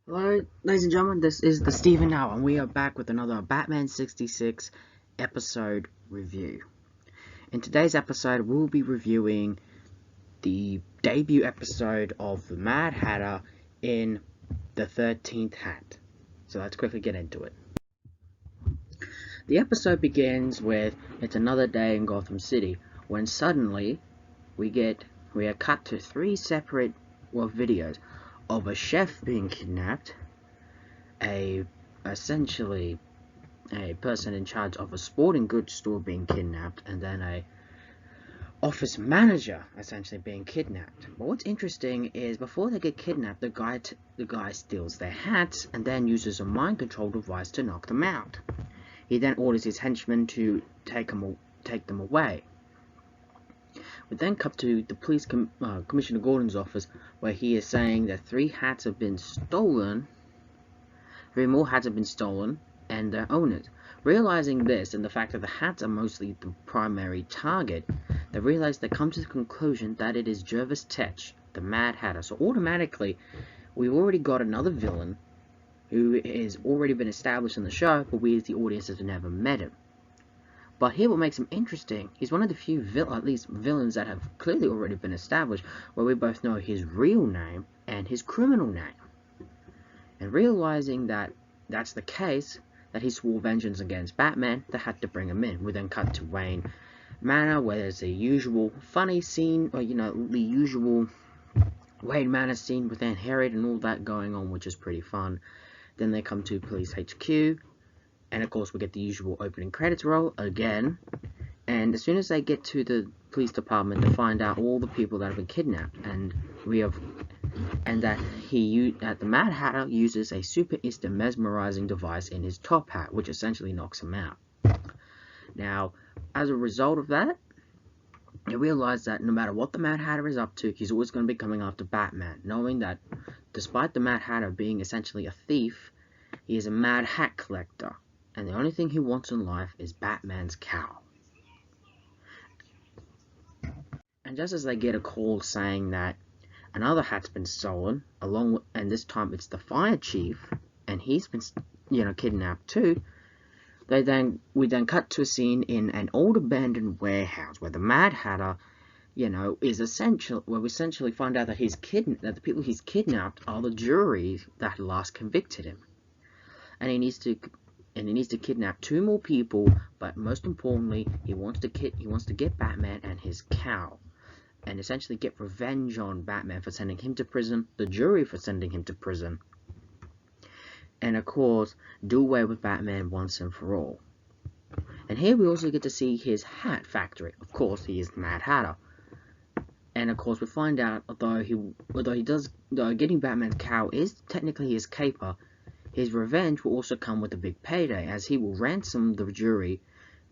Hello, ladies and gentlemen, this is the Stephen now, and we are back with another Batman 66 episode review. In today's episode, we'll be reviewing the debut episode of the Mad Hatter in the 13th Hat. So let's quickly get into it. The episode begins with it's another day in Gotham City, when suddenly we are cut to three separate videos of a chef being kidnapped, essentially a person in charge of a sporting goods store being kidnapped, and then a office manager essentially being kidnapped. But what's interesting is before they get kidnapped, the guy steals their hats and then uses a mind control device to knock them out. He then orders his henchmen to take them away. We then cut to the police Commissioner Gordon's office, where he is saying that three more hats have been stolen, and their owners. Realizing this and the fact that the hats are mostly the primary target, they come to the conclusion that it is Jervis Tetch, the Mad Hatter. So automatically, we've already got another villain who has already been established in the show, but we as the audience have never met him. But here what makes him interesting, he's one of the few villains that have clearly already been established, where we both know his real name and his criminal name. And realizing that that's the case, that he swore vengeance against Batman, they had to bring him in. We then cut to Wayne Manor, where there's the usual funny scene, or the usual Wayne Manor scene with Aunt Harriet and all that going on, which is pretty fun. Then they come to Police HQ, and of course we get the usual opening credits roll again. And as soon as they get to the police department, they find out all the people that have been kidnapped, and that the Mad Hatter uses a super instant mesmerizing device in his top hat, which essentially knocks him out. Now, as a result of that, you realize that no matter what the Mad Hatter is up to, he's always going to be coming after Batman, knowing that despite the Mad Hatter being essentially a thief, he is a mad hat collector, and the only thing he wants in life is Batman's cowl. And just as they get a call saying that another hat's been stolen, and this time it's the fire chief, and he's been, kidnapped too. We then cut to a scene in an old abandoned warehouse where the Mad Hatter, where we essentially find out that the people he's kidnapped are the jury that last convicted him, and he needs to kidnap two more people. But most importantly, he wants to get Batman and his cowl, and essentially get revenge on Batman for sending him to prison, the jury for sending him to prison, and of course, do away with Batman once and for all. And here we also get to see his hat factory. Of course, he is the Mad Hatter. And of course, we find out, although getting Batman's cowl is technically his caper, his revenge will also come with a big payday, as he will ransom the jury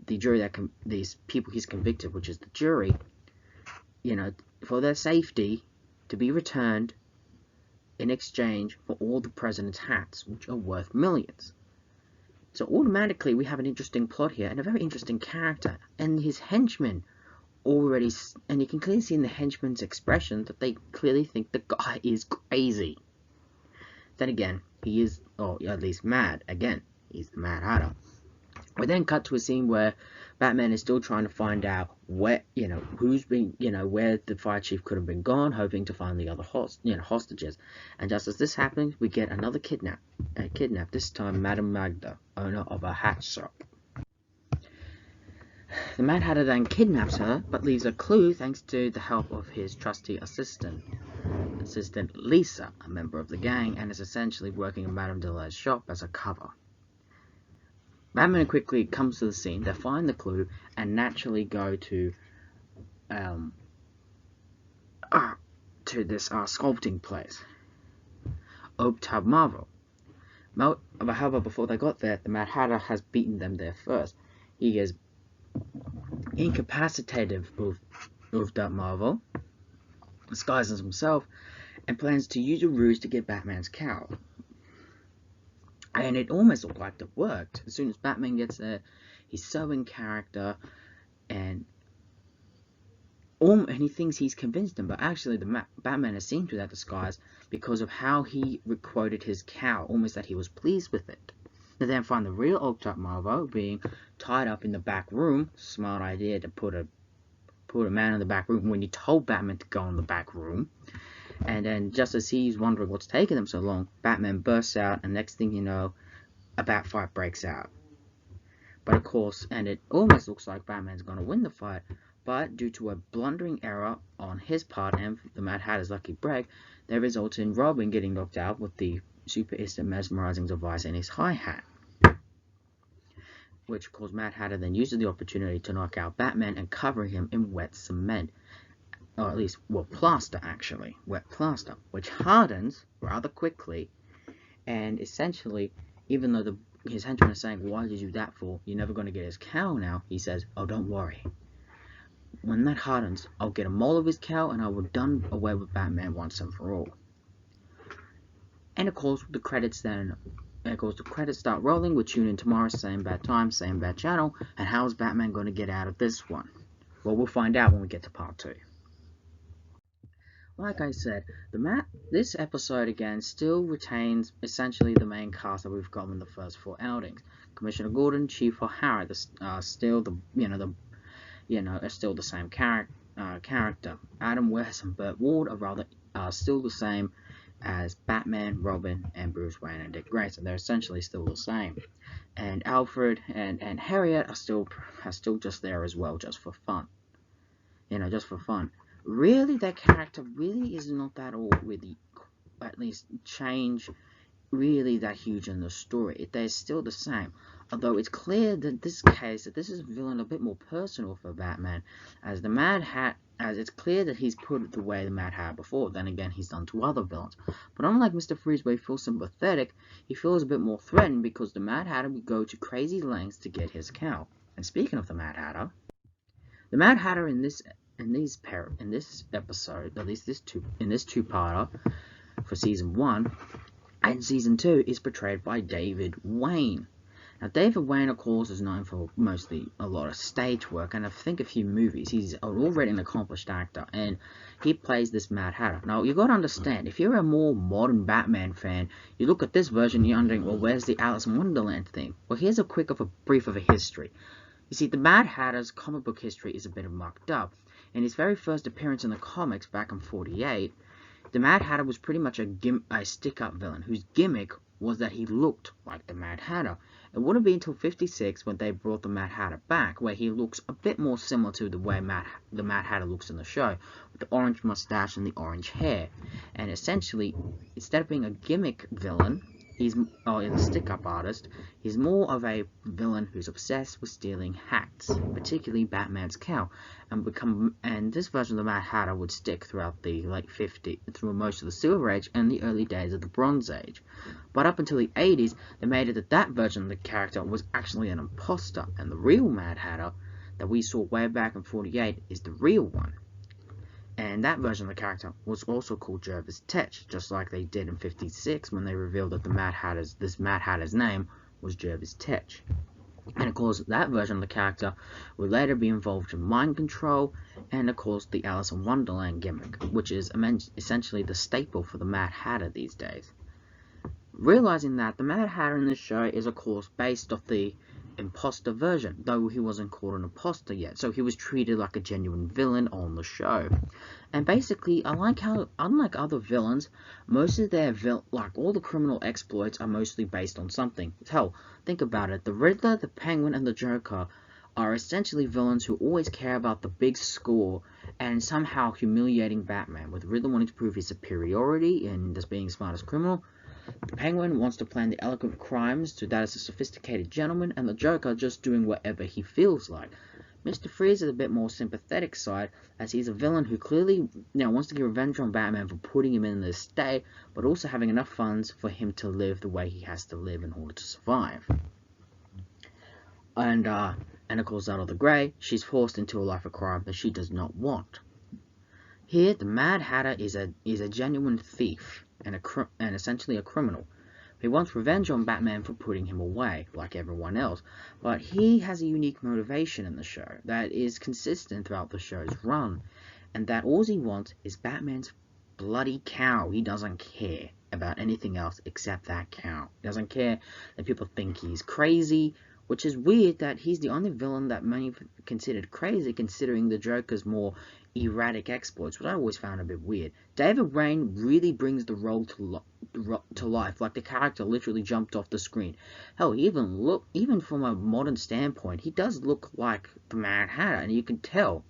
these people he's convicted, which is the jury, for their safety, to be returned in exchange for all the president's hats, which are worth millions. So automatically we have an interesting plot here and a very interesting character, and his henchmen and you can clearly see in the henchmen's expression that they clearly think the guy is crazy. Then again, he is, or at least mad. Again, he's the Mad Hatter. We then cut to a scene where Batman is still trying to find out where, where the fire chief could have been gone, hoping to find the other hostages. And just as this happens, we get another kidnap, this time Madame Magda, owner of a hat shop. The Mad Hatter then kidnaps her, but leaves a clue thanks to the help of his trusty assistant Lisa, a member of the gang, and is essentially working in Madame Delaire's shop as a cover. Batman quickly comes to the scene, they find the clue, and naturally go to this sculpting place, Obtab Marvel. However, before they got there, the Mad Hatter has beaten them there first. He is incapacitated Obtab Marvel, disguises himself, and plans to use a ruse to get Batman's cowl. And it almost looked like it worked. As soon as Batman gets there, he's so in character, and and he thinks he's convinced him, but actually Batman has seen through that disguise because of how he quoted his cow, almost that he was pleased with it. They then find the real Octop Marvo being tied up in the back room. Smart idea to put a man in the back room when you told Batman to go in the back room. And then just as he's wondering what's taking them so long, Batman bursts out, and next thing you know, a bat fight breaks out. But of course, and it almost looks like Batman's going to win the fight, but due to a blundering error on his part and the Mad Hatter's lucky break, that results in Robin getting knocked out with the super instant mesmerizing device in his hi-hat. Which of course Mad Hatter then uses the opportunity to knock out Batman and cover him in wet cement. Or at least, well, plaster actually, wet plaster, which hardens rather quickly, and essentially, even though his henchman is saying, why did you do that for? You're never going to get his cow now. He says, oh, don't worry. When that hardens, I'll get a mole of his cow and I will done away with Batman once and for all. And of course, the credits start rolling. We'll tune in tomorrow, same bad time, same bad channel. And how is Batman going to get out of this one? Well, we'll find out when we get to part 2. Like I said, this episode again still retains essentially the main cast that we've got in the first 4 outings. Commissioner Gordon, Chief O'Hara, still still the same character. Adam West and Burt Ward are still the same as Batman, Robin, and Bruce Wayne and Dick Grayson. They're essentially still the same. And Alfred and Harriet are still just there as well, just for fun. Just for fun. Really, their character really is not that all really, at least change really that huge in the story. They're still the same. Although it's clear that this is a villain a bit more personal for Batman, as it's clear that he's put away the Mad Hatter before. Then again, he's done to other villains. But unlike Mr. Freeze, where he feels sympathetic, he feels a bit more threatened because the Mad Hatter would go to crazy lengths to get his cow. And speaking of the Mad Hatter in this episode, at least in this two-parter for season 1 and season 2, is portrayed by David Wayne. Now, David Wayne, of course, is known for mostly a lot of stage work and I think a few movies. He's already an accomplished actor, and he plays this Mad Hatter. Now, you got to understand, if you're a more modern Batman fan, you look at this version, you're wondering, well, where's the Alice in Wonderland theme? Well, here's a brief of a history. You see, the Mad Hatter's comic book history is a bit mucked up. In his very first appearance in the comics back in '48, the Mad Hatter was pretty much a stick-up villain whose gimmick was that he looked like the Mad Hatter. It wouldn't be until '56 when they brought the Mad Hatter back, where he looks a bit more similar to the way the Mad Hatter looks in the show, with the orange mustache and the orange hair. And essentially, instead of being a gimmick villain, he's a stick-up artist. He's more of a villain who's obsessed with stealing hats, particularly Batman's cow, and this version of the Mad Hatter would stick throughout the late '50s, through most of the Silver Age and the early days of the Bronze Age. But up until the '80s, they made it that version of the character was actually an imposter, and the real Mad Hatter that we saw way back in '48 is the real one. And that version of the character was also called Jervis Tetch, just like they did in '56 when they revealed that this Mad Hatter's name was Jervis Tetch. And of course, that version of the character would later be involved in mind control, and of course the Alice in Wonderland gimmick, which is essentially the staple for the Mad Hatter these days. Realizing that, the Mad Hatter in this show is of course based off the imposter version, though he wasn't called an imposter yet, so he was treated like a genuine villain on the show. And basically, I like how, unlike other villains, most of their all the criminal exploits are mostly based on something. Hell, think about it, the Riddler, the Penguin, and the Joker are essentially villains who always care about the big score and somehow humiliating Batman, with Riddler wanting to prove his superiority and just being the smartest criminal. The Penguin wants to plan the elegant crimes to that as a sophisticated gentleman, and the Joker just doing whatever he feels like. Mr. Freeze is a bit more sympathetic side, as he's a villain who clearly wants to get revenge on Batman for putting him in this state, but also having enough funds for him to live the way he has to live in order to survive. And of course, out of the Grey, she's forced into a life of crime that she does not want. Here, the Mad Hatter is a genuine thief and essentially a criminal. He wants revenge on Batman for putting him away, like everyone else, but he has a unique motivation in the show that is consistent throughout the show's run, and that all he wants is Batman's bloody cow. He doesn't care about anything else except that cow. He doesn't care that people think he's crazy, which is weird that he's the only villain that many considered crazy, considering the Joker's more erratic exploits, which I always found a bit weird. David Wayne really brings the role to life, like the character literally jumped off the screen. Hell, even from a modern standpoint, he does look like the Mad Hatter, and you can tell.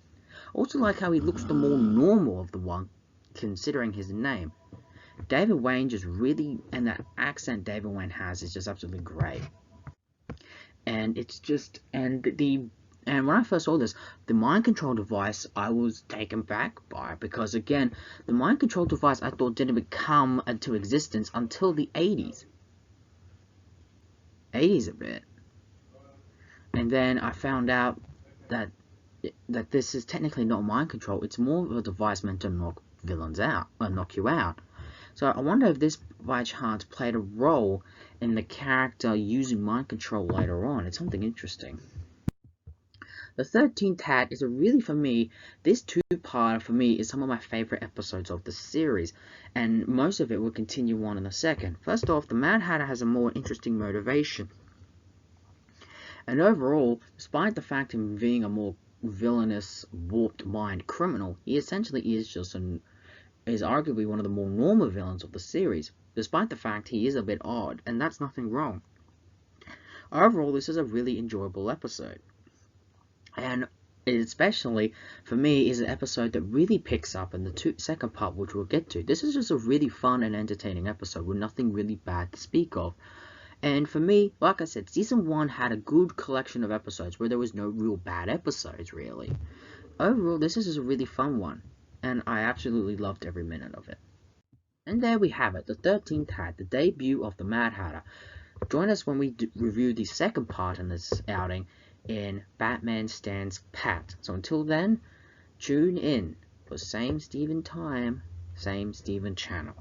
Also like how he looks the more normal of the one, considering his name. David Wayne just really, and that accent David Wayne has is just absolutely great. And it's just, and when I first saw this, the mind control device, I was taken back by, because again, the mind control device I thought didn't come into existence until the 80s. 80s a bit. And then I found out that this is technically not mind control, it's more of a device meant to knock villains out, or knock you out. So I wonder if this by chance played a role in the character using mind control later on. It's something interesting. The 13th Hat is for me, this two-parter for me is some of my favorite episodes of the series, and most of it will continue on in a second. First off, the Mad Hatter has a more interesting motivation. And overall, despite the fact of him being a more villainous, warped mind criminal, he essentially is arguably one of the more normal villains of the series, despite the fact he is a bit odd, and that's nothing wrong. Overall, this is a really enjoyable episode. And especially, for me, is an episode that really picks up in the second part, which we'll get to. This is just a really fun and entertaining episode with nothing really bad to speak of. And for me, like I said, Season 1 had a good collection of episodes where there was no real bad episodes, really. Overall, this is just a really fun one, and I absolutely loved every minute of it. And there we have it, the 13th Hat, the debut of the Mad Hatter. Join us when we review the second part in this outing in Batman Stands Pat. So until then, tune in for same Steven time, same Steven channel.